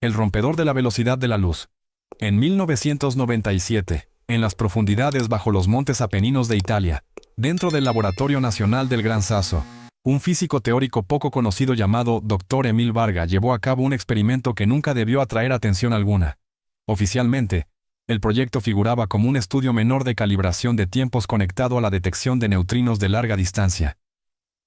el rompedor de la velocidad de la luz. En 1997, en las profundidades bajo los montes Apeninos de Italia, dentro del Laboratorio Nacional del Gran Sasso, un físico teórico poco conocido llamado Dr. Emil Varga llevó a cabo un experimento que nunca debió atraer atención alguna. Oficialmente, el proyecto figuraba como un estudio menor de calibración de tiempos conectado a la detección de neutrinos de larga distancia.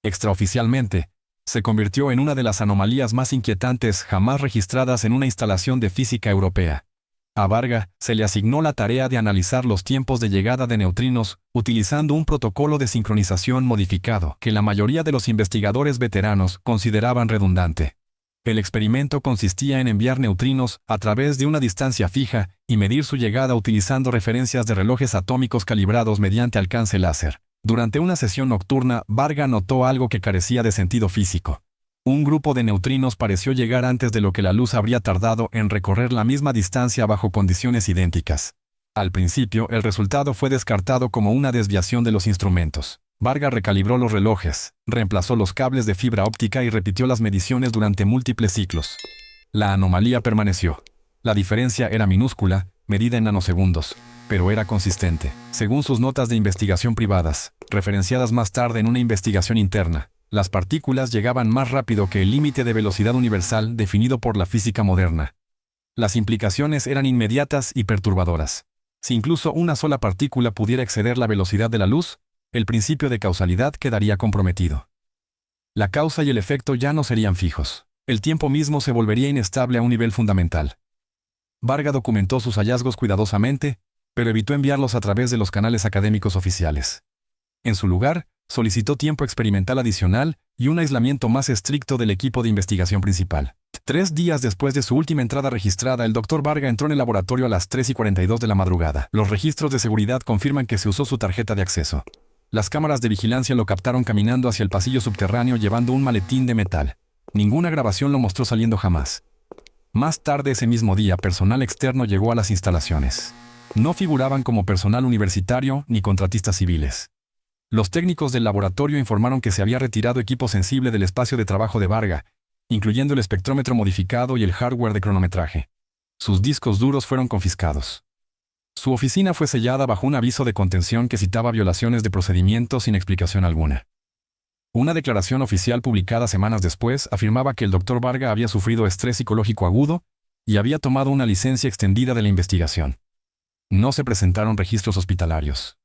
Extraoficialmente, se convirtió en una de las anomalías más inquietantes jamás registradas en una instalación de física europea. A Varga se le asignó la tarea de analizar los tiempos de llegada de neutrinos utilizando un protocolo de sincronización modificado que la mayoría de los investigadores veteranos consideraban redundante. El experimento consistía en enviar neutrinos a través de una distancia fija y medir su llegada utilizando referencias de relojes atómicos calibrados mediante alcance láser. Durante una sesión nocturna, Varga notó algo que carecía de sentido físico. Un grupo de neutrinos pareció llegar antes de lo que la luz habría tardado en recorrer la misma distancia bajo condiciones idénticas. Al principio, el resultado fue descartado como una desviación de los instrumentos. Varga recalibró los relojes, reemplazó los cables de fibra óptica y repitió las mediciones durante múltiples ciclos. La anomalía permaneció. La diferencia era minúscula, medida en nanosegundos, pero era consistente. Según sus notas de investigación privadas, referenciadas más tarde en una investigación interna, las partículas llegaban más rápido que el límite de velocidad universal definido por la física moderna. Las implicaciones eran inmediatas y perturbadoras. Si incluso una sola partícula pudiera exceder la velocidad de la luz, el principio de causalidad quedaría comprometido. La causa y el efecto ya no serían fijos. El tiempo mismo se volvería inestable a un nivel fundamental. Varga documentó sus hallazgos cuidadosamente, pero evitó enviarlos a través de los canales académicos oficiales. En su lugar, solicitó tiempo experimental adicional y un aislamiento más estricto del equipo de investigación principal. 3 días después de su última entrada registrada, el Dr. Varga entró en el laboratorio a las 3:42 de la madrugada. Los registros de seguridad confirman que se usó su tarjeta de acceso. Las cámaras de vigilancia lo captaron caminando hacia el pasillo subterráneo llevando un maletín de metal. Ninguna grabación lo mostró saliendo jamás. Más tarde ese mismo día, personal externo llegó a las instalaciones. No figuraban como personal universitario ni contratistas civiles. Los técnicos del laboratorio informaron que se había retirado equipo sensible del espacio de trabajo de Varga, incluyendo el espectrómetro modificado y el hardware de cronometraje. Sus discos duros fueron confiscados. Su oficina fue sellada bajo un aviso de contención que citaba violaciones de procedimientos sin explicación alguna. Una declaración oficial publicada semanas después afirmaba que el Dr. Varga había sufrido estrés psicológico agudo y había tomado una licencia extendida de la investigación. No se presentaron registros hospitalarios.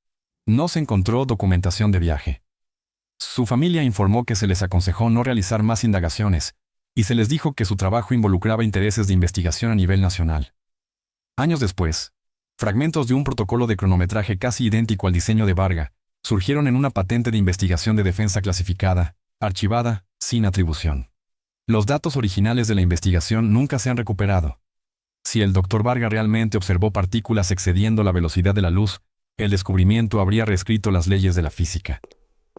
No se encontró documentación de viaje. Su familia informó que se les aconsejó no realizar más indagaciones, y se les dijo que su trabajo involucraba intereses de investigación a nivel nacional. Años después, fragmentos de un protocolo de cronometraje casi idéntico al diseño de Varga surgieron en una patente de investigación de defensa clasificada, archivada, sin atribución. Los datos originales de la investigación nunca se han recuperado. Si el Dr. Varga realmente observó partículas excediendo la velocidad de la luz, el descubrimiento habría reescrito las leyes de la física.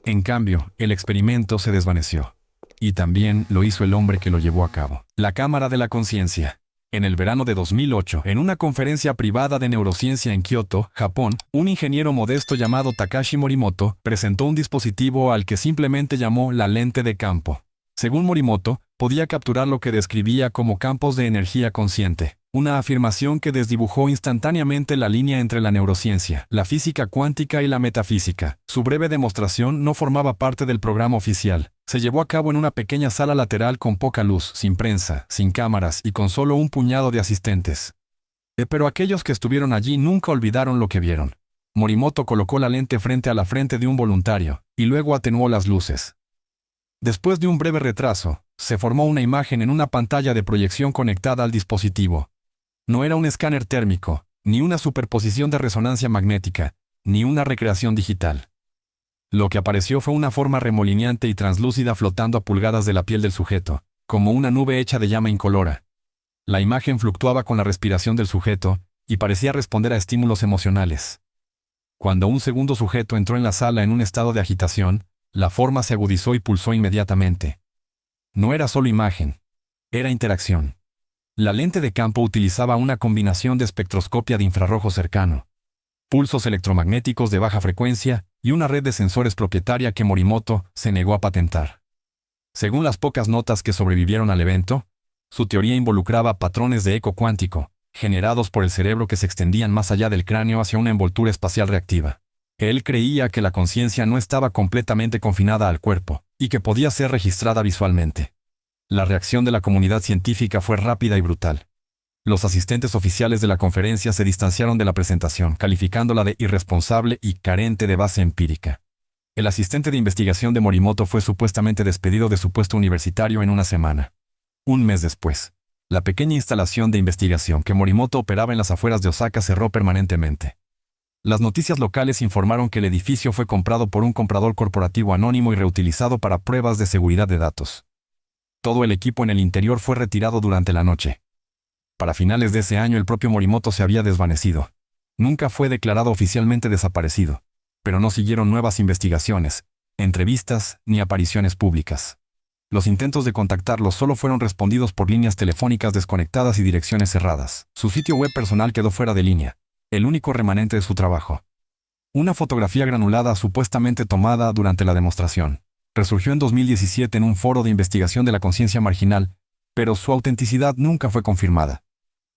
En cambio, el experimento se desvaneció. Y también lo hizo el hombre que lo llevó a cabo. La Cámara de la Conciencia. En el verano de 2008, en una conferencia privada de neurociencia en Kioto, Japón, un ingeniero modesto llamado Takashi Morimoto presentó un dispositivo al que simplemente llamó la lente de campo. Según Morimoto, podía capturar lo que describía como campos de energía consciente, una afirmación que desdibujó instantáneamente la línea entre la neurociencia, la física cuántica y la metafísica. Su breve demostración no formaba parte del programa oficial. Se llevó a cabo en una pequeña sala lateral con poca luz, sin prensa, sin cámaras y con solo un puñado de asistentes. Pero aquellos que estuvieron allí nunca olvidaron lo que vieron. Morimoto colocó la lente frente a la frente de un voluntario, y luego atenuó las luces. Después de un breve retraso, se formó una imagen en una pantalla de proyección conectada al dispositivo. No era un escáner térmico, ni una superposición de resonancia magnética, ni una recreación digital. Lo que apareció fue una forma remolineante y translúcida flotando a pulgadas de la piel del sujeto, como una nube hecha de llama incolora. La imagen fluctuaba con la respiración del sujeto y parecía responder a estímulos emocionales. Cuando un segundo sujeto entró en la sala en un estado de agitación, la forma se agudizó y pulsó inmediatamente. No era solo imagen, era interacción. La lente de campo utilizaba una combinación de espectroscopia de infrarrojo cercano, pulsos electromagnéticos de baja frecuencia y una red de sensores propietaria que Morimoto se negó a patentar. Según las pocas notas que sobrevivieron al evento, Su teoría involucraba patrones de eco cuántico, generados por el cerebro que se extendían más allá del cráneo hacia una envoltura espacial reactiva. Él creía que la conciencia no estaba completamente confinada al cuerpo, y que podía ser registrada visualmente. La reacción de la comunidad científica fue rápida y brutal. Los asistentes oficiales de la conferencia se distanciaron de la presentación, calificándola de irresponsable y carente de base empírica. El asistente de investigación de Morimoto fue supuestamente despedido de su puesto universitario en una semana. Un mes después, la pequeña instalación de investigación que Morimoto operaba en las afueras de Osaka cerró permanentemente. Las noticias locales informaron que el edificio fue comprado por un comprador corporativo anónimo y reutilizado para pruebas de seguridad de datos. Todo el equipo en el interior fue retirado durante la noche. Para finales de ese año el propio Morimoto se había desvanecido. Nunca fue declarado oficialmente desaparecido, pero no siguieron nuevas investigaciones, entrevistas ni apariciones públicas. Los intentos de contactarlo solo fueron respondidos por líneas telefónicas desconectadas y direcciones cerradas. Su sitio web personal quedó fuera de línea, el único remanente de su trabajo. Una fotografía granulada supuestamente tomada durante la demostración resurgió en 2017 en un foro de investigación de la conciencia marginal, pero su autenticidad nunca fue confirmada.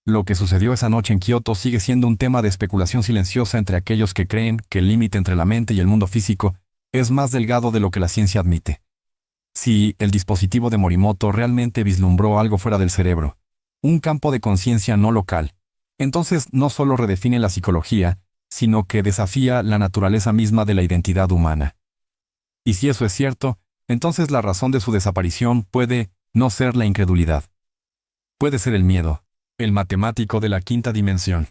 Lo que sucedió esa noche en Kioto sigue siendo un tema de especulación silenciosa entre aquellos que creen que el límite entre la mente y el mundo físico es más delgado de lo que la ciencia admite. Si el dispositivo de Morimoto realmente vislumbró algo fuera del cerebro, un campo de conciencia no local, entonces no solo redefine la psicología, sino que desafía la naturaleza misma de la identidad humana. Y si eso es cierto, entonces la razón de su desaparición puede no ser la incredulidad. Puede ser el miedo, el matemático de la quinta dimensión.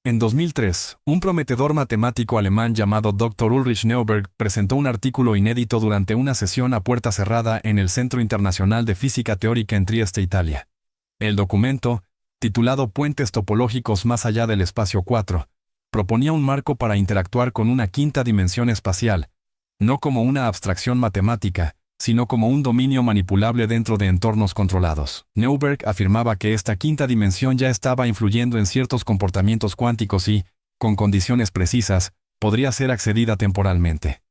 En 2003, un prometedor matemático alemán llamado Dr. Ulrich Neuberg presentó un artículo inédito durante una sesión a puerta cerrada en el Centro Internacional de Física Teórica en Trieste, Italia. El documento, titulado Puentes topológicos más allá del espacio 4, proponía un marco para interactuar con una quinta dimensión espacial, no como una abstracción matemática, sino como un dominio manipulable dentro de entornos controlados. Neuberg afirmaba que esta quinta dimensión ya estaba influyendo en ciertos comportamientos cuánticos y, con condiciones precisas, podría ser accedida temporalmente.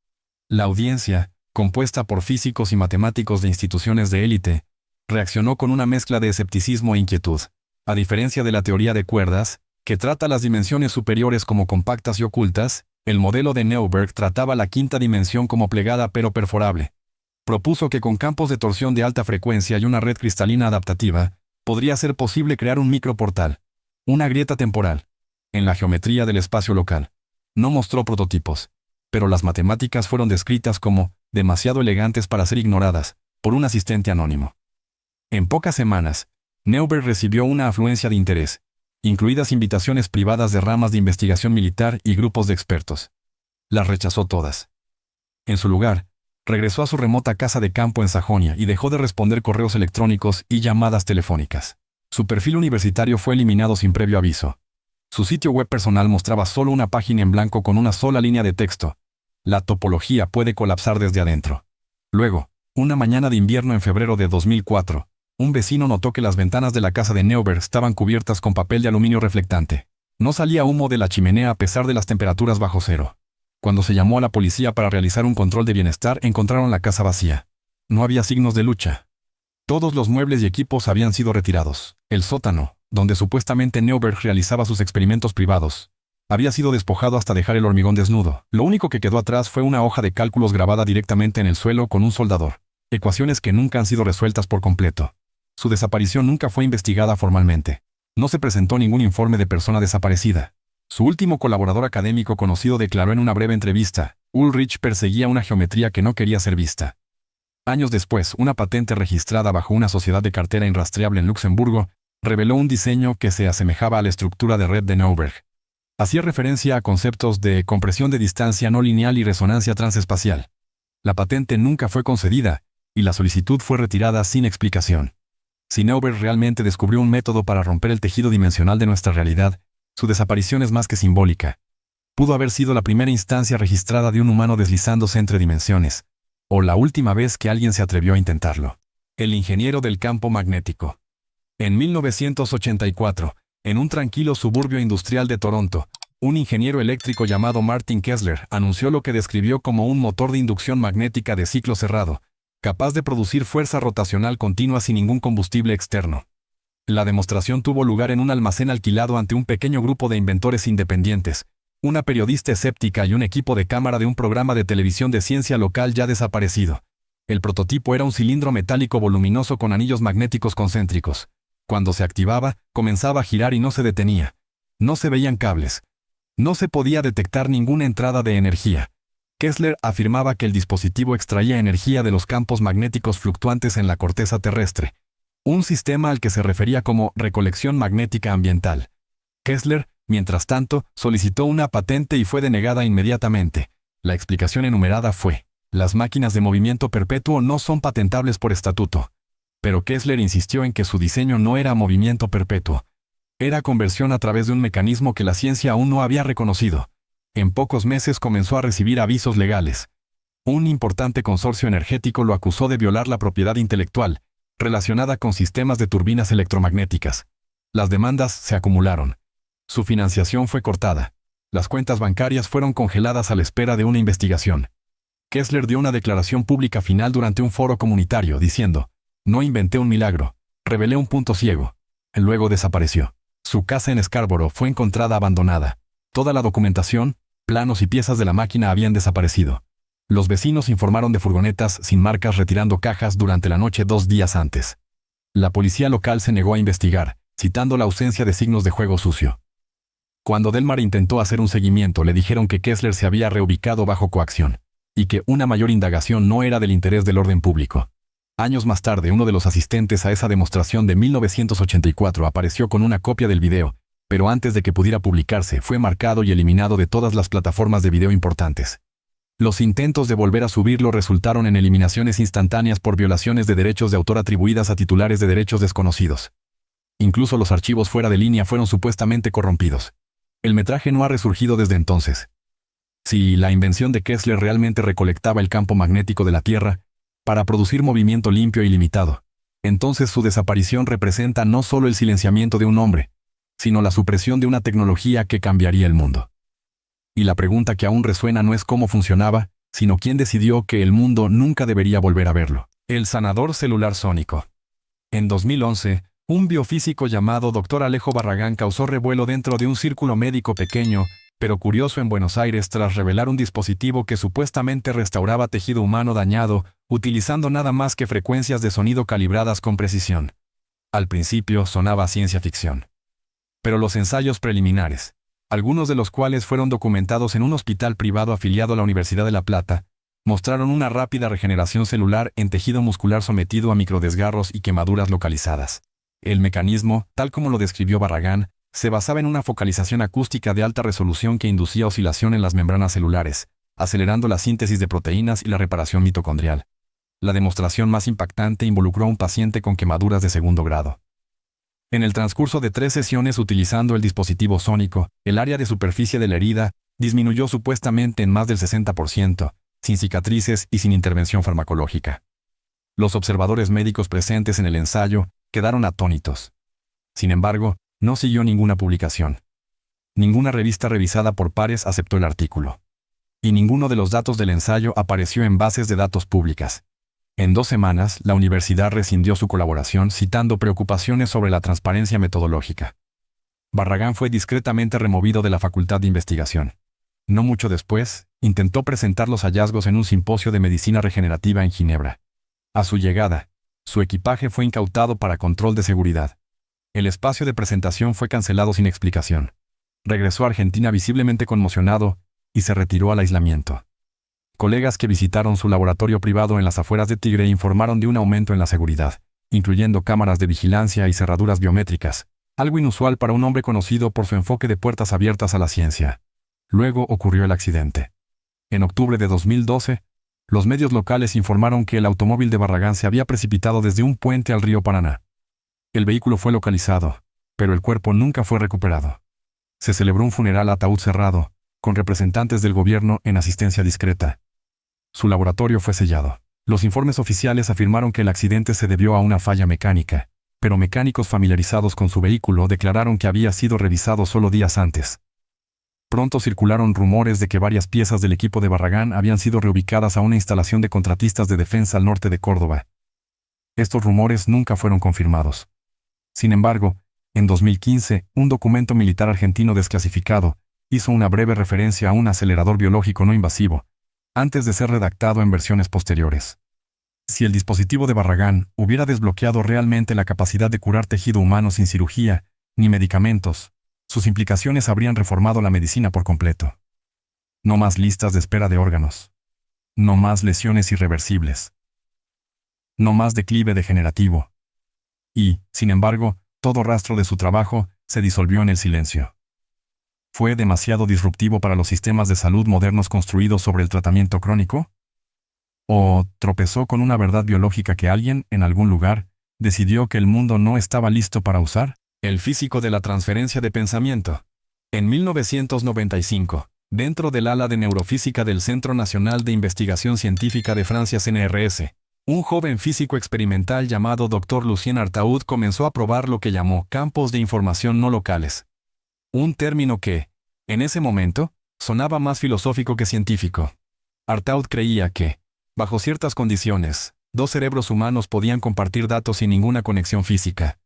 La audiencia, compuesta por físicos y matemáticos de instituciones de élite, reaccionó con una mezcla de escepticismo e inquietud. A diferencia de la teoría de cuerdas, que trata las dimensiones superiores como compactas y ocultas, el modelo de Neuberg trataba la quinta dimensión como plegada pero perforable. Propuso que con campos de torsión de alta frecuencia y una red cristalina adaptativa, podría ser posible crear un microportal, una grieta temporal, en la geometría del espacio local. No mostró prototipos, pero las matemáticas fueron descritas como demasiado elegantes para ser ignoradas, por un asistente anónimo. En pocas semanas, Neuberg recibió una afluencia de interés, incluidas invitaciones privadas de ramas de investigación militar y grupos de expertos. Las rechazó todas. En su lugar, regresó a su remota casa de campo en Sajonia y dejó de responder correos electrónicos y llamadas telefónicas. Su perfil universitario fue eliminado sin previo aviso. Su sitio web personal mostraba solo una página en blanco con una sola línea de texto. La topología puede colapsar desde adentro. Luego, una mañana de invierno en febrero de 2004, un vecino notó que las ventanas de la casa de Neuberg estaban cubiertas con papel de aluminio reflectante. No salía humo de la chimenea a pesar de las temperaturas bajo cero. Cuando se llamó a la policía para realizar un control de bienestar, encontraron la casa vacía. No había signos de lucha. Todos los muebles y equipos habían sido retirados. El sótano, donde supuestamente Neuberg realizaba sus experimentos privados, había sido despojado hasta dejar el hormigón desnudo. Lo único que quedó atrás fue una hoja de cálculos grabada directamente en el suelo con un soldador. Ecuaciones que nunca han sido resueltas por completo. Su desaparición nunca fue investigada formalmente. No se presentó ningún informe de persona desaparecida. Su último colaborador académico conocido declaró en una breve entrevista: Ulrich perseguía una geometría que no quería ser vista. Años después, una patente registrada bajo una sociedad de cartera irrastreable en Luxemburgo reveló un diseño que se asemejaba a la estructura de red de Neuberg. Hacía referencia a conceptos de compresión de distancia no lineal y resonancia transespacial. La patente nunca fue concedida, y la solicitud fue retirada sin explicación. Si Neuberg realmente descubrió un método para romper el tejido dimensional de nuestra realidad, su desaparición es más que simbólica. Pudo haber sido la primera instancia registrada de un humano deslizándose entre dimensiones, o la última vez que alguien se atrevió a intentarlo. El ingeniero del campo magnético. En 1984, en un tranquilo suburbio industrial de Toronto, un ingeniero eléctrico llamado Martin Kessler anunció lo que describió como un motor de inducción magnética de ciclo cerrado, capaz de producir fuerza rotacional continua sin ningún combustible externo. La demostración tuvo lugar en un almacén alquilado ante un pequeño grupo de inventores independientes, una periodista escéptica y un equipo de cámara de un programa de televisión de ciencia local ya desaparecido. El prototipo era un cilindro metálico voluminoso con anillos magnéticos concéntricos. Cuando se activaba, comenzaba a girar y no se detenía. No se veían cables. No se podía detectar ninguna entrada de energía. Kessler afirmaba que el dispositivo extraía energía de los campos magnéticos fluctuantes en la corteza terrestre, un sistema al que se refería como recolección magnética ambiental. Kessler, mientras tanto, solicitó una patente y fue denegada inmediatamente. La explicación enumerada fue: las máquinas de movimiento perpetuo no son patentables por estatuto. Pero Kessler insistió en que su diseño no era movimiento perpetuo. Era conversión a través de un mecanismo que la ciencia aún no había reconocido. En pocos meses comenzó a recibir avisos legales. Un importante consorcio energético lo acusó de violar la propiedad intelectual, relacionada con sistemas de turbinas electromagnéticas. Las demandas se acumularon. Su financiación fue cortada. Las cuentas bancarias fueron congeladas a la espera de una investigación. Kessler dio una declaración pública final durante un foro comunitario, diciendo: no inventé un milagro, revelé un punto ciego. Luego desapareció. Su casa en Scarborough fue encontrada abandonada. Toda la documentación, planos y piezas de la máquina habían desaparecido. Los vecinos informaron de furgonetas sin marcas retirando cajas durante la noche 2 días antes. La policía local se negó a investigar, citando la ausencia de signos de juego sucio. Cuando Delmar intentó hacer un seguimiento, le dijeron que Kessler se había reubicado bajo coacción, y que una mayor indagación no era del interés del orden público. Años más tarde, uno de los asistentes a esa demostración de 1984 apareció con una copia del video, pero antes de que pudiera publicarse, fue marcado y eliminado de todas las plataformas de video importantes. Los intentos de volver a subirlo resultaron en eliminaciones instantáneas por violaciones de derechos de autor atribuidas a titulares de derechos desconocidos. Incluso los archivos fuera de línea fueron supuestamente corrompidos. El metraje no ha resurgido desde entonces. Si la invención de Kessler realmente recolectaba el campo magnético de la Tierra para producir movimiento limpio y limitado, entonces su desaparición representa no solo el silenciamiento de un hombre, sino la supresión de una tecnología que cambiaría el mundo. Y la pregunta que aún resuena no es cómo funcionaba, sino quién decidió que el mundo nunca debería volver a verlo. El sanador celular sónico. En 2011, un biofísico llamado Dr. Alejo Barragán causó revuelo dentro de un círculo médico pequeño, pero curioso en Buenos Aires tras revelar un dispositivo que supuestamente restauraba tejido humano dañado, utilizando nada más que frecuencias de sonido calibradas con precisión. Al principio sonaba a ciencia ficción. Pero los ensayos preliminares, algunos de los cuales fueron documentados en un hospital privado afiliado a la Universidad de La Plata, mostraron una rápida regeneración celular en tejido muscular sometido a microdesgarros y quemaduras localizadas. El mecanismo, tal como lo describió Barragán, se basaba en una focalización acústica de alta resolución que inducía oscilación en las membranas celulares, acelerando la síntesis de proteínas y la reparación mitocondrial. La demostración más impactante involucró a un paciente con quemaduras de 2º grado. En el transcurso de 3 sesiones utilizando el dispositivo sónico, el área de superficie de la herida disminuyó supuestamente en más del 60%, sin cicatrices y sin intervención farmacológica. Los observadores médicos presentes en el ensayo quedaron atónitos. Sin embargo, no siguió ninguna publicación. Ninguna revista revisada por pares aceptó el artículo. Y ninguno de los datos del ensayo apareció en bases de datos públicas. En 2 semanas, la universidad rescindió su colaboración citando preocupaciones sobre la transparencia metodológica. Barragán fue discretamente removido de la facultad de investigación. No mucho después, intentó presentar los hallazgos en un simposio de medicina regenerativa en Ginebra. A su llegada, su equipaje fue incautado para control de seguridad. El espacio de presentación fue cancelado sin explicación. Regresó a Argentina visiblemente conmocionado y se retiró al aislamiento. Colegas que visitaron su laboratorio privado en las afueras de Tigre informaron de un aumento en la seguridad, incluyendo cámaras de vigilancia y cerraduras biométricas, algo inusual para un hombre conocido por su enfoque de puertas abiertas a la ciencia. Luego ocurrió el accidente. En octubre de 2012, los medios locales informaron que el automóvil de Barragán se había precipitado desde un puente al río Paraná. El vehículo fue localizado, pero el cuerpo nunca fue recuperado. Se celebró un funeral a ataúd cerrado, con representantes del gobierno en asistencia discreta. Su laboratorio fue sellado. Los informes oficiales afirmaron que el accidente se debió a una falla mecánica, pero mecánicos familiarizados con su vehículo declararon que había sido revisado solo días antes. Pronto circularon rumores de que varias piezas del equipo de Barragán habían sido reubicadas a una instalación de contratistas de defensa al norte de Córdoba. Estos rumores nunca fueron confirmados. Sin embargo, en 2015, un documento militar argentino desclasificado hizo una breve referencia a un acelerador biológico no invasivo, antes de ser redactado en versiones posteriores. Si el dispositivo de Barragán hubiera desbloqueado realmente la capacidad de curar tejido humano sin cirugía ni medicamentos, sus implicaciones habrían reformado la medicina por completo. No más listas de espera de órganos. No más lesiones irreversibles. No más declive degenerativo. Y, sin embargo, todo rastro de su trabajo se disolvió en el silencio. ¿Fue demasiado disruptivo para los sistemas de salud modernos construidos sobre el tratamiento crónico? ¿O tropezó con una verdad biológica que alguien, en algún lugar, decidió que el mundo no estaba listo para usar? El físico de la transferencia de pensamiento. En 1995, dentro del ala de neurofísica del Centro Nacional de Investigación Científica de Francia CNRS, un joven físico experimental llamado Dr. Lucien Artaud comenzó a probar lo que llamó campos de información no locales. Un término que, en ese momento, sonaba más filosófico que científico. Artaud creía que, bajo ciertas condiciones, dos cerebros humanos podían compartir datos sin ninguna conexión física.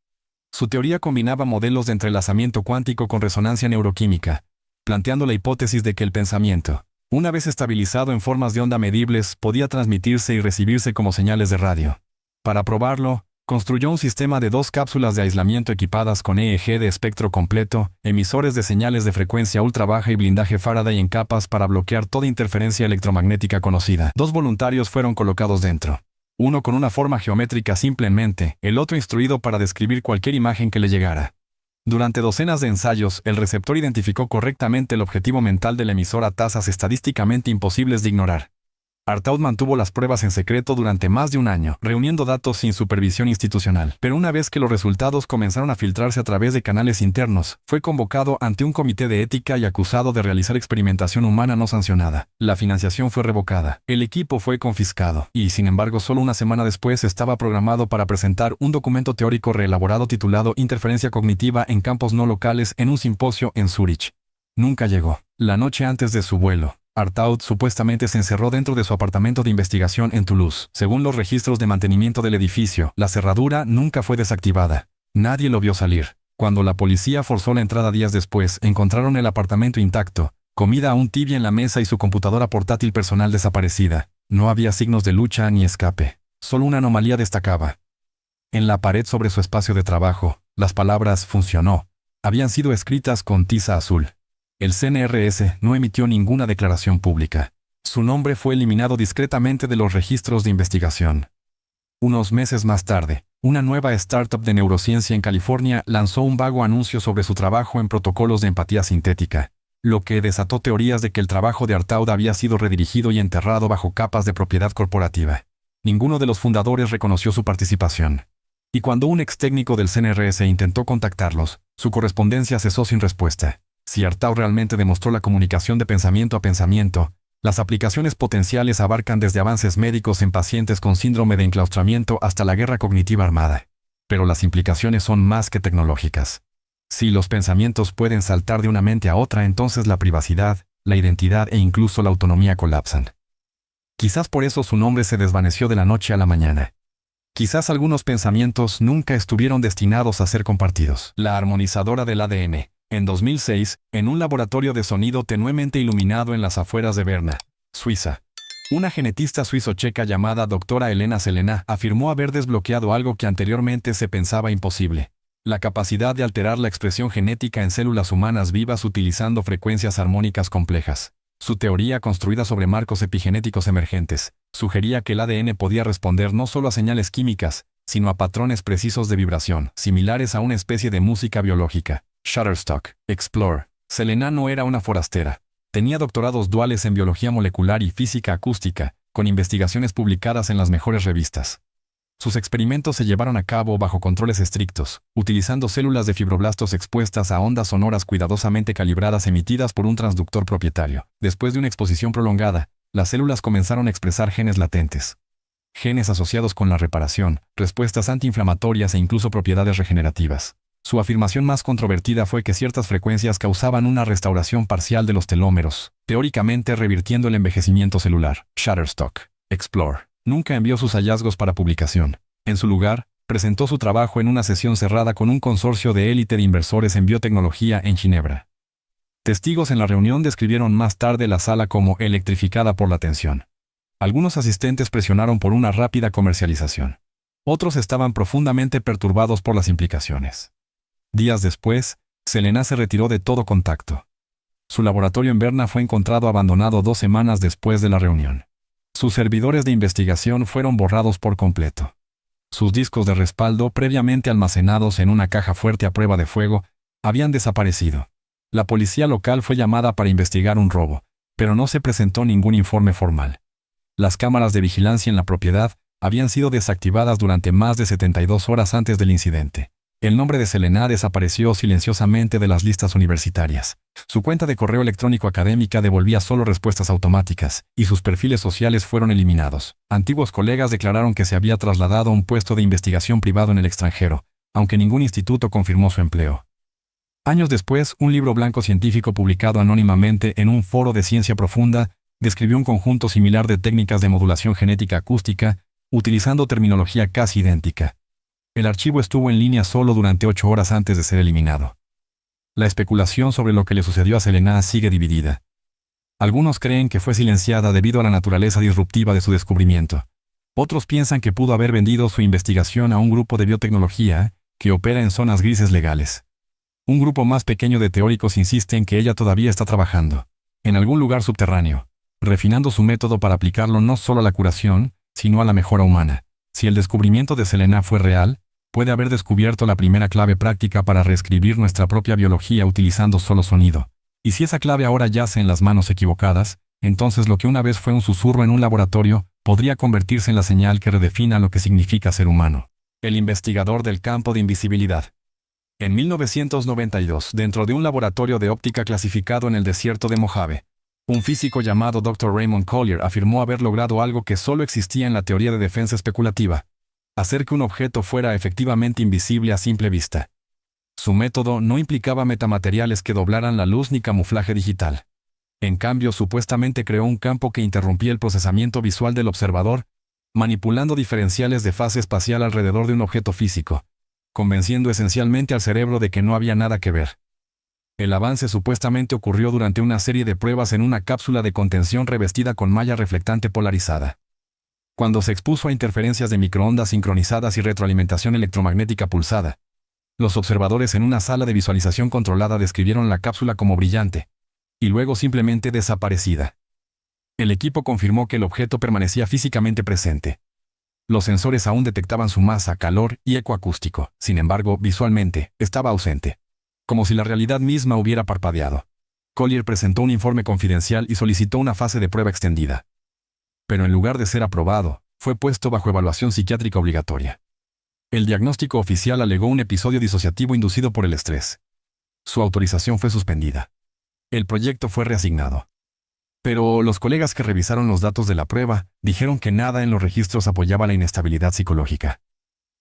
Su teoría combinaba modelos de entrelazamiento cuántico con resonancia neuroquímica, planteando la hipótesis de que el pensamiento, una vez estabilizado en formas de onda medibles, podía transmitirse y recibirse como señales de radio. Para probarlo, construyó un sistema de 2 cápsulas de aislamiento equipadas con EEG de espectro completo, emisores de señales de frecuencia ultra baja y blindaje Faraday en capas para bloquear toda interferencia electromagnética conocida. 2 voluntarios fueron colocados dentro. Uno con una forma geométrica simplemente, el otro instruido para describir cualquier imagen que le llegara. Durante docenas de ensayos, el receptor identificó correctamente el objetivo mental del emisor a tasas estadísticamente imposibles de ignorar. Artaud mantuvo las pruebas en secreto durante más de un año, reuniendo datos sin supervisión institucional. Pero una vez que los resultados comenzaron a filtrarse a través de canales internos, fue convocado ante un comité de ética y acusado de realizar experimentación humana no sancionada. La financiación fue revocada, el equipo fue confiscado, y sin embargo solo una semana después estaba programado para presentar un documento teórico reelaborado titulado Interferencia cognitiva en campos no locales en un simposio en Zúrich. Nunca llegó. La noche antes de su vuelo, Artaud supuestamente se encerró dentro de su apartamento de investigación en Toulouse. Según los registros de mantenimiento del edificio, la cerradura nunca fue desactivada. Nadie lo vio salir. Cuando la policía forzó la entrada días después, encontraron el apartamento intacto, comida aún tibia en la mesa y su computadora portátil personal desaparecida. No había signos de lucha ni escape. Solo una anomalía destacaba. En la pared sobre su espacio de trabajo, las palabras «funcionó» habían sido escritas con tiza azul. El CNRS no emitió ninguna declaración pública. Su nombre fue eliminado discretamente de los registros de investigación. Unos meses más tarde, una nueva startup de neurociencia en California lanzó un vago anuncio sobre su trabajo en protocolos de empatía sintética, lo que desató teorías de que el trabajo de Artaud había sido redirigido y enterrado bajo capas de propiedad corporativa. Ninguno de los fundadores reconoció su participación. Y cuando un ex técnico del CNRS intentó contactarlos, su correspondencia cesó sin respuesta. Si Artaud realmente demostró la comunicación de pensamiento a pensamiento, las aplicaciones potenciales abarcan desde avances médicos en pacientes con síndrome de enclaustramiento hasta la guerra cognitiva armada. Pero las implicaciones son más que tecnológicas. Si los pensamientos pueden saltar de una mente a otra, entonces la privacidad, la identidad e incluso la autonomía colapsan. Quizás por eso su nombre se desvaneció de la noche a la mañana. Quizás algunos pensamientos nunca estuvieron destinados a ser compartidos. La armonizadora del ADN. En 2006, en un laboratorio de sonido tenuemente iluminado en las afueras de Berna, Suiza, una genetista suizo-checa llamada doctora Elena Selena afirmó haber desbloqueado algo que anteriormente se pensaba imposible: la capacidad de alterar la expresión genética en células humanas vivas utilizando frecuencias armónicas complejas. Su teoría, construida sobre marcos epigenéticos emergentes, sugería que el ADN podía responder no solo a señales químicas, sino a patrones precisos de vibración, similares a una especie de música biológica. Shutterstock, Explore. Selena no era una forastera. Tenía doctorados duales en biología molecular y física acústica, con investigaciones publicadas en las mejores revistas. Sus experimentos se llevaron a cabo bajo controles estrictos, utilizando células de fibroblastos expuestas a ondas sonoras cuidadosamente calibradas emitidas por un transductor propietario. Después de una exposición prolongada, las células comenzaron a expresar genes latentes. Genes asociados con la reparación, respuestas antiinflamatorias e incluso propiedades regenerativas. Su afirmación más controvertida fue que ciertas frecuencias causaban una restauración parcial de los telómeros, teóricamente revirtiendo el envejecimiento celular. Shutterstock, Explore, nunca envió sus hallazgos para publicación. En su lugar, presentó su trabajo en una sesión cerrada con un consorcio de élite de inversores en biotecnología en Ginebra. Testigos en la reunión describieron más tarde la sala como electrificada por la tensión. Algunos asistentes presionaron por una rápida comercialización. Otros estaban profundamente perturbados por las implicaciones. Días después, Selena se retiró de todo contacto. Su laboratorio en Berna fue encontrado abandonado 2 semanas después de la reunión. Sus servidores de investigación fueron borrados por completo. Sus discos de respaldo, previamente almacenados en una caja fuerte a prueba de fuego, habían desaparecido. La policía local fue llamada para investigar un robo, pero no se presentó ningún informe formal. Las cámaras de vigilancia en la propiedad habían sido desactivadas durante más de 72 horas antes del incidente. El nombre de Selena desapareció silenciosamente de las listas universitarias. Su cuenta de correo electrónico académica devolvía solo respuestas automáticas, y sus perfiles sociales fueron eliminados. Antiguos colegas declararon que se había trasladado a un puesto de investigación privado en el extranjero, aunque ningún instituto confirmó su empleo. Años después, un libro blanco científico publicado anónimamente en un foro de ciencia profunda describió un conjunto similar de técnicas de modulación genética acústica, utilizando terminología casi idéntica. El archivo estuvo en línea solo durante 8 horas antes de ser eliminado. La especulación sobre lo que le sucedió a Selena sigue dividida. Algunos creen que fue silenciada debido a la naturaleza disruptiva de su descubrimiento. Otros piensan que pudo haber vendido su investigación a un grupo de biotecnología que opera en zonas grises legales. Un grupo más pequeño de teóricos insiste en que ella todavía está trabajando, en algún lugar subterráneo, refinando su método para aplicarlo no solo a la curación, sino a la mejora humana. Si el descubrimiento de Selena fue real, puede haber descubierto la primera clave práctica para reescribir nuestra propia biología utilizando solo sonido. Y si esa clave ahora yace en las manos equivocadas, entonces lo que una vez fue un susurro en un laboratorio podría convertirse en la señal que redefina lo que significa ser humano. El investigador del campo de invisibilidad. En 1992, dentro de un laboratorio de óptica clasificado en el desierto de Mojave, un físico llamado Dr. Raymond Collier afirmó haber logrado algo que solo existía en la teoría de defensa especulativa: hacer que un objeto fuera efectivamente invisible a simple vista. Su método no implicaba metamateriales que doblaran la luz ni camuflaje digital. En cambio, supuestamente creó un campo que interrumpía el procesamiento visual del observador, manipulando diferenciales de fase espacial alrededor de un objeto físico, convenciendo esencialmente al cerebro de que no había nada que ver. El avance supuestamente ocurrió durante una serie de pruebas en una cápsula de contención revestida con malla reflectante polarizada. Cuando se expuso a interferencias de microondas sincronizadas y retroalimentación electromagnética pulsada, los observadores en una sala de visualización controlada describieron la cápsula como brillante, y luego simplemente desaparecida. El equipo confirmó que el objeto permanecía físicamente presente. Los sensores aún detectaban su masa, calor y eco acústico. Sin embargo, visualmente, estaba ausente, como si la realidad misma hubiera parpadeado. Collier presentó un informe confidencial y solicitó una fase de prueba extendida. Pero en lugar de ser aprobado, fue puesto bajo evaluación psiquiátrica obligatoria. El diagnóstico oficial alegó un episodio disociativo inducido por el estrés. Su autorización fue suspendida. El proyecto fue reasignado. Pero los colegas que revisaron los datos de la prueba dijeron que nada en los registros apoyaba la inestabilidad psicológica.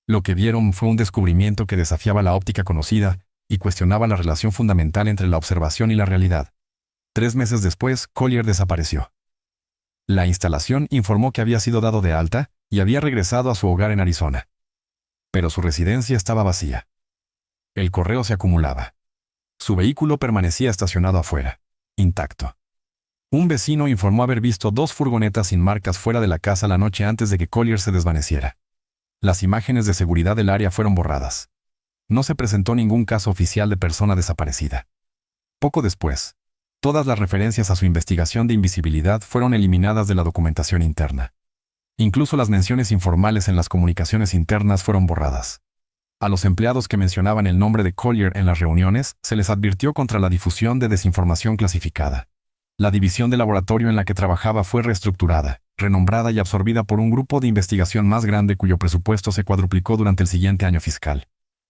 Lo que vieron fue un descubrimiento que desafiaba la óptica conocida y cuestionaba la relación fundamental entre la observación y la realidad. 3 meses después, Collier desapareció. La instalación informó que había sido dado de alta y había regresado a su hogar en Arizona. Pero su residencia estaba vacía. El correo se acumulaba. Su vehículo permanecía estacionado afuera, intacto. Un vecino informó haber visto 2 furgonetas sin marcas fuera de la casa la noche antes de que Collier se desvaneciera. Las imágenes de seguridad del área fueron borradas. No se presentó ningún caso oficial de persona desaparecida. Poco después, todas las referencias a su investigación de invisibilidad fueron eliminadas de la documentación interna. Incluso las menciones informales en las comunicaciones internas fueron borradas. A los empleados que mencionaban el nombre de Collier en las reuniones, se les advirtió contra la difusión de desinformación clasificada. La división de laboratorio en la que trabajaba fue reestructurada, renombrada y absorbida por un grupo de investigación más grande cuyo presupuesto se cuadruplicó durante el siguiente año fiscal.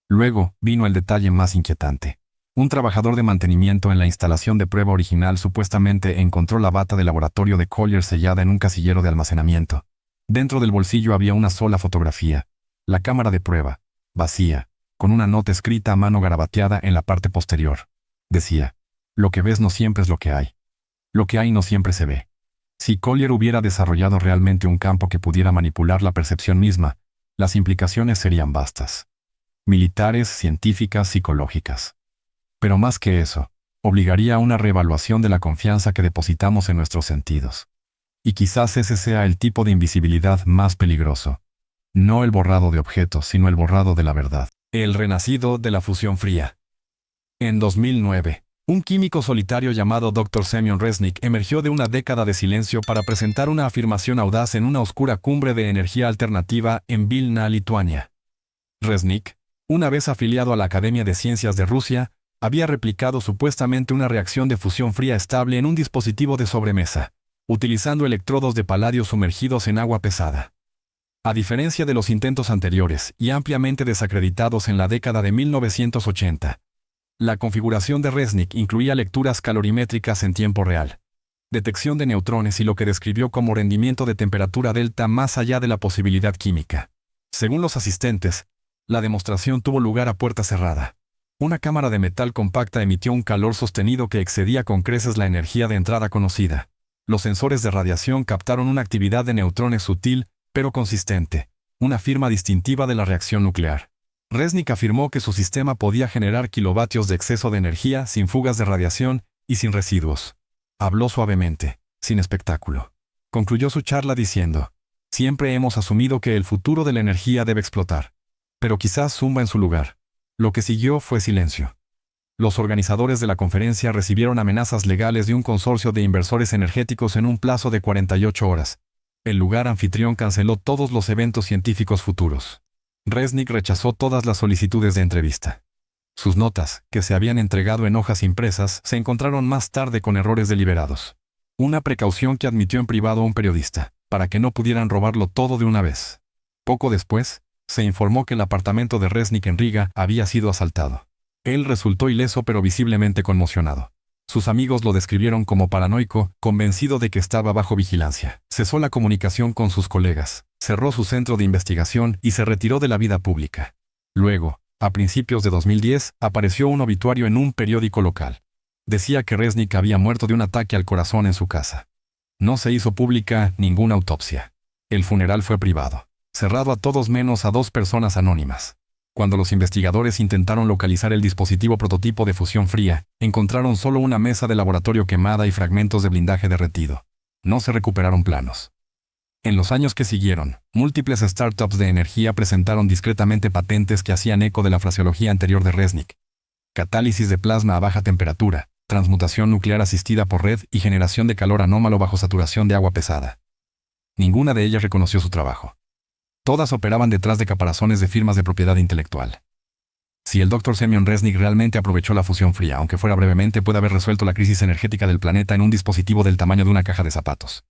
Luego, vino el detalle más inquietante. Un trabajador de mantenimiento en la instalación de prueba original supuestamente encontró la bata de laboratorio de Collier sellada en un casillero de almacenamiento. Dentro del bolsillo había una sola fotografía: la cámara de prueba, vacía, con una nota escrita a mano garabateada en la parte posterior. Decía: lo que ves no siempre es lo que hay. Lo que hay no siempre se ve. Si Collier hubiera desarrollado realmente un campo que pudiera manipular la percepción misma, Las implicaciones serían vastas. Militares, científicas, psicológicas. Pero más que eso, obligaría a una reevaluación de la confianza que depositamos en nuestros sentidos. Y quizás ese sea el tipo de invisibilidad más peligroso. No el borrado de objetos, sino el borrado de la verdad. El renacido de la fusión fría. En 2009, un químico solitario llamado Dr. Semyon Reznik emergió de una década de silencio para presentar una afirmación audaz en una oscura cumbre de energía alternativa en Vilna, Lituania. Reznik, una vez afiliado a la Academia de Ciencias de Rusia, había replicado supuestamente una reacción de fusión fría estable en un dispositivo de sobremesa, utilizando electrodos de paladio sumergidos en agua pesada. A diferencia de los intentos anteriores y ampliamente desacreditados en la década de 1980, la configuración de Reznik incluía lecturas calorimétricas en tiempo real, detección de neutrones y lo que describió como rendimiento de temperatura delta más allá de la posibilidad química. Según los asistentes, la demostración tuvo lugar a puerta cerrada. Una cámara de metal compacta emitió un calor sostenido que excedía con creces la energía de entrada conocida. Los sensores de radiación captaron una actividad de neutrones sutil, pero consistente, una firma distintiva de la reacción nuclear. Reznik afirmó que su sistema podía generar kilovatios de exceso de energía sin fugas de radiación y sin residuos. Habló suavemente, sin espectáculo. Concluyó su charla diciendo: siempre hemos asumido que el futuro de la energía debe explotar. Pero quizás zumba en su lugar. Lo que siguió fue silencio. Los organizadores de la conferencia recibieron amenazas legales de un consorcio de inversores energéticos en un plazo de 48 horas. El lugar anfitrión canceló todos los eventos científicos futuros. Reznik rechazó todas las solicitudes de entrevista. Sus notas, que se habían entregado en hojas impresas, se encontraron más tarde con errores deliberados. Una precaución que admitió en privado a un periodista, para que no pudieran robarlo todo de una vez. Poco después, se informó que el apartamento de Reznik en Riga había sido asaltado. Él resultó ileso pero visiblemente conmocionado. Sus amigos lo describieron como paranoico, convencido de que estaba bajo vigilancia. Cesó la comunicación con sus colegas, cerró su centro de investigación y se retiró de la vida pública. Luego, a principios de 2010, apareció un obituario en un periódico local. Decía que Reznik había muerto de un ataque al corazón en su casa. No se hizo pública ninguna autopsia. El funeral fue privado, cerrado a todos menos a 2 personas anónimas. Cuando los investigadores intentaron localizar el dispositivo prototipo de fusión fría, encontraron solo una mesa de laboratorio quemada y fragmentos de blindaje derretido. No se recuperaron planos. En los años que siguieron, múltiples startups de energía presentaron discretamente patentes que hacían eco de la fraseología anterior de Reznik: catálisis de plasma a baja temperatura, transmutación nuclear asistida por red y generación de calor anómalo bajo saturación de agua pesada. Ninguna de ellas reconoció su trabajo. Todas operaban detrás de caparazones de firmas de propiedad intelectual. Si el Dr. Semyon Reznik realmente aprovechó la fusión fría, aunque fuera brevemente, puede haber resuelto la crisis energética del planeta en un dispositivo del tamaño de una caja de zapatos.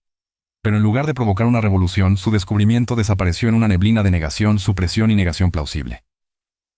Pero en lugar de provocar una revolución, su descubrimiento desapareció en una neblina de negación, supresión y negación plausible.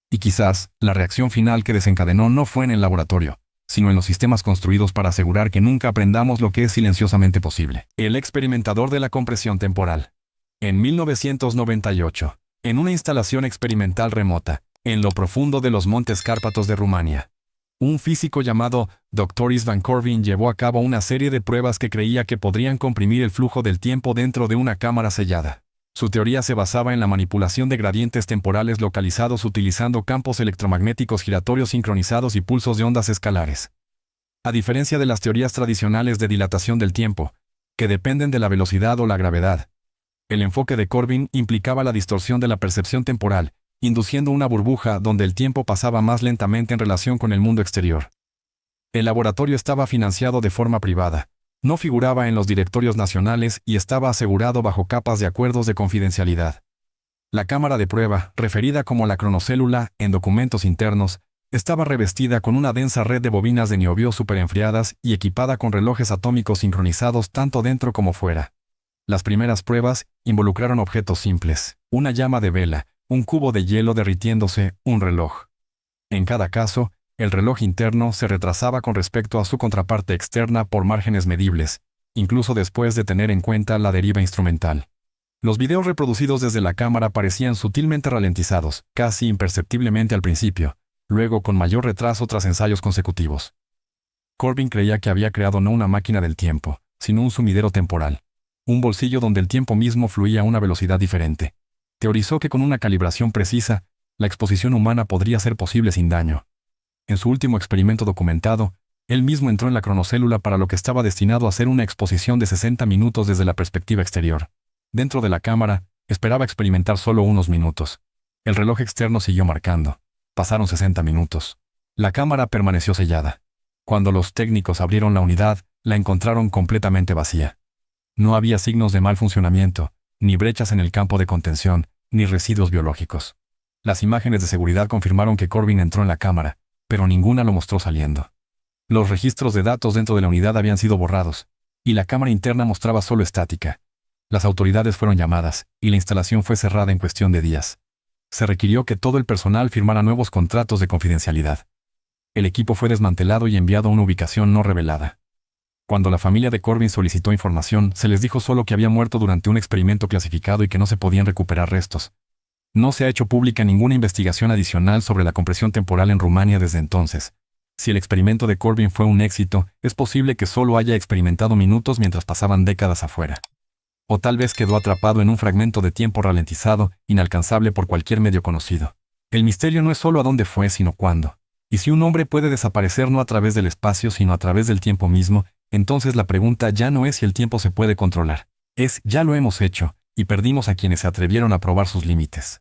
Y quizás, la reacción final que desencadenó no fue en el laboratorio, sino en los sistemas construidos para asegurar que nunca aprendamos lo que es silenciosamente posible. El experimentador de la compresión temporal. En 1998, en una instalación experimental remota, en lo profundo de los Montes Cárpatos de Rumania, un físico llamado Dr. Istvan Corbin llevó a cabo una serie de pruebas que creía que podrían comprimir el flujo del tiempo dentro de una cámara sellada. Su teoría se basaba en la manipulación de gradientes temporales localizados utilizando campos electromagnéticos giratorios sincronizados y pulsos de ondas escalares. A diferencia de las teorías tradicionales de dilatación del tiempo, que dependen de la velocidad o la gravedad, el enfoque de Corbin implicaba la distorsión de la percepción temporal, induciendo una burbuja donde el tiempo pasaba más lentamente en relación con el mundo exterior. El laboratorio estaba financiado de forma privada, no figuraba en los directorios nacionales y estaba asegurado bajo capas de acuerdos de confidencialidad. La cámara de prueba, referida como la cronocélula en documentos internos, estaba revestida con una densa red de bobinas de niobio superenfriadas y equipada con relojes atómicos sincronizados tanto dentro como fuera. Las primeras pruebas involucraron objetos simples: una llama de vela, un cubo de hielo derritiéndose, un reloj. En cada caso, el reloj interno se retrasaba con respecto a su contraparte externa por márgenes medibles, incluso después de tener en cuenta la deriva instrumental. Los videos reproducidos desde la cámara parecían sutilmente ralentizados, casi imperceptiblemente al principio, luego con mayor retraso tras ensayos consecutivos. Corbin creía que había creado no una máquina del tiempo, sino un sumidero temporal. Un bolsillo donde el tiempo mismo fluía a una velocidad diferente. Teorizó que con una calibración precisa, la exposición humana podría ser posible sin daño. En su último experimento documentado, él mismo entró en la cronocélula para lo que estaba destinado a ser una exposición de 60 minutos desde la perspectiva exterior. Dentro de la cámara, esperaba experimentar solo unos minutos. El reloj externo siguió marcando. Pasaron 60 minutos. La cámara permaneció sellada. Cuando los técnicos abrieron la unidad, la encontraron completamente vacía. No había signos de mal funcionamiento, ni brechas en el campo de contención, ni residuos biológicos. Las imágenes de seguridad confirmaron que Corbin entró en la cámara, pero ninguna lo mostró saliendo. Los registros de datos dentro de la unidad habían sido borrados, y la cámara interna mostraba solo estática. Las autoridades fueron llamadas, y la instalación fue cerrada en cuestión de días. Se requirió que todo el personal firmara nuevos contratos de confidencialidad. El equipo fue desmantelado y enviado a una ubicación no revelada. Cuando la familia de Corbin solicitó información, se les dijo solo que había muerto durante un experimento clasificado y que no se podían recuperar restos. No se ha hecho pública ninguna investigación adicional sobre la compresión temporal en Rumania desde entonces. Si el experimento de Corbin fue un éxito, es posible que solo haya experimentado minutos mientras pasaban décadas afuera. O tal vez quedó atrapado en un fragmento de tiempo ralentizado, inalcanzable por cualquier medio conocido. El misterio no es solo a dónde fue, sino cuándo. Y si un hombre puede desaparecer no a través del espacio, sino a través del tiempo mismo, entonces la pregunta ya no es si el tiempo se puede controlar. Es, ya lo hemos hecho, y perdimos a quienes se atrevieron a probar sus límites.